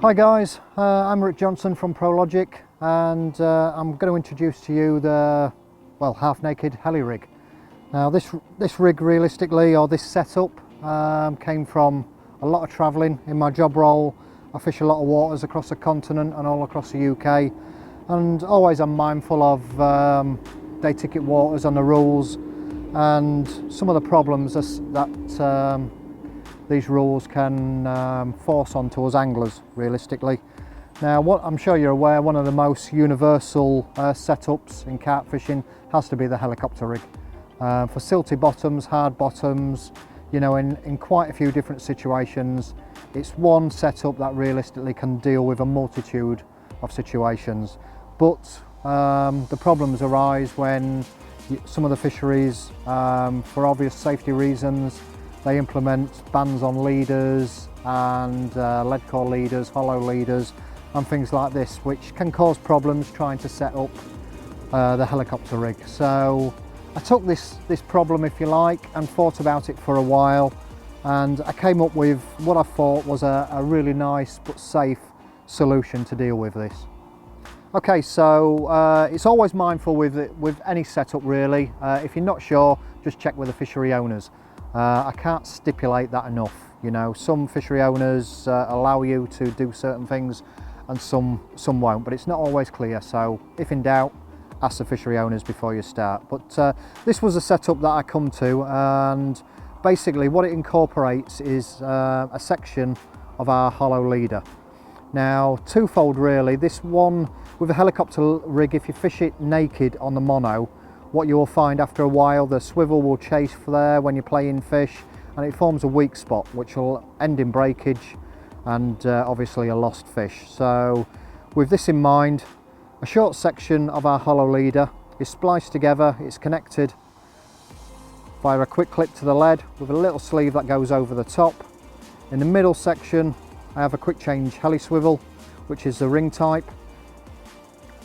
Hi guys, I'm Rick Johnson from Prologic, and I'm going to introduce to you the half-naked heli rig. Now this rig realistically, or this setup, came from a lot of travelling in my job role. I fish a lot of waters across the continent and all across the UK, and always I'm mindful of day ticket waters and the rules and some of the problems that these rules can force onto us anglers realistically. Now, what I'm sure you're aware, one of the most universal setups in carp fishing has to be the helicopter rig. For silty bottoms, hard bottoms, you know, in quite a few different situations, it's one setup that realistically can deal with a multitude of situations. But the problems arise when some of the fisheries, for obvious safety reasons, they implement bans on leaders and leadcore leaders, hollow leaders and things like this, which can cause problems trying to set up the helicopter rig. So I took this problem, if you like, and thought about it for a while, and I came up with what I thought was a really nice but safe solution to deal with this. Okay, so it's always mindful with any setup really. If you're not sure, just check with the fishery owners. I can't stipulate that enough. You know, some fishery owners allow you to do certain things and some won't, but it's not always clear. So if in doubt, ask the fishery owners before you start. But this was a setup that I come to, and basically what it incorporates is a section of our hollow leader. Now, twofold really. This one with a helicopter rig, if you fish it naked on the mono, what you will find after a while, the swivel will chase there when you're playing fish, and it forms a weak spot which will end in breakage and obviously a lost fish. So with this in mind, a short section of our hollow leader is spliced together. It's connected via a quick clip to the lead with a little sleeve that goes over the top. In the middle section I have a quick change heli swivel, which is the ring type,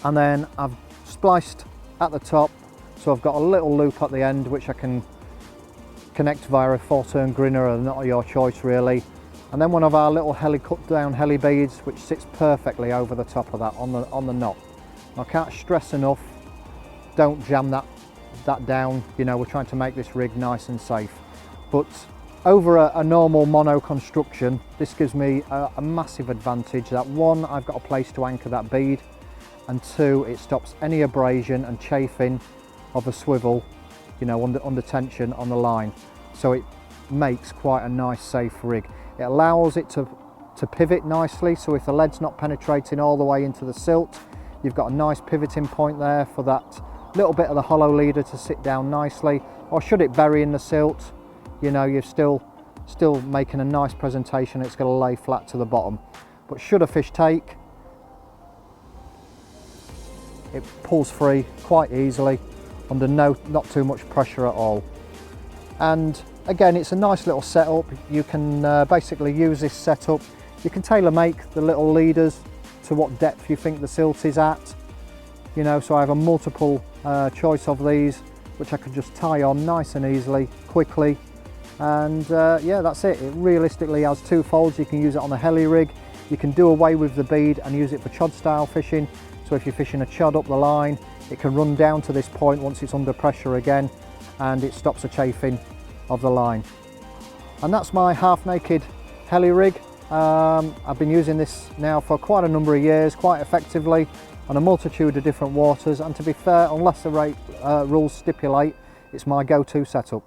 and then I've spliced at the top, so I've got a little loop at the end which I can connect via a 4-turn grinner, or not your choice really, and then one of our little heli cut down heli beads which sits perfectly over the top of that on the knot. I can't stress enough, don't jam that down. You know, we're trying to make this rig nice and safe. But over a normal mono construction, this gives me a massive advantage. That one, I've got a place to anchor that bead, and two, it stops any abrasion and chafing of a swivel, you know, under tension on the line. So it makes quite a nice safe rig. It allows it to pivot nicely, so if the lead's not penetrating all the way into the silt, you've got a nice pivoting point there for that little bit of the hollow leader to sit down nicely. Or should it bury in the silt, you know, you're still making a nice presentation. It's going to lay flat to the bottom. But should a fish take, it pulls free quite easily under not too much pressure at all. And again, it's a nice little setup. You can basically use this setup. You can tailor make the little leaders to what depth you think the silt is at. You know, so I have a multiple choice of these, which I could just tie on nice and easily, quickly. And yeah, that's it. It realistically has two folds. You can use it on a heli rig. You can do away with the bead and use it for chod style fishing. So if you're fishing a chod up the line, it can run down to this point once it's under pressure again, and it stops the chafing of the line. And that's my half-naked heli rig. I've been using this now for quite a number of years, quite effectively, on a multitude of different waters, and to be fair, unless the rules stipulate, it's my go-to setup.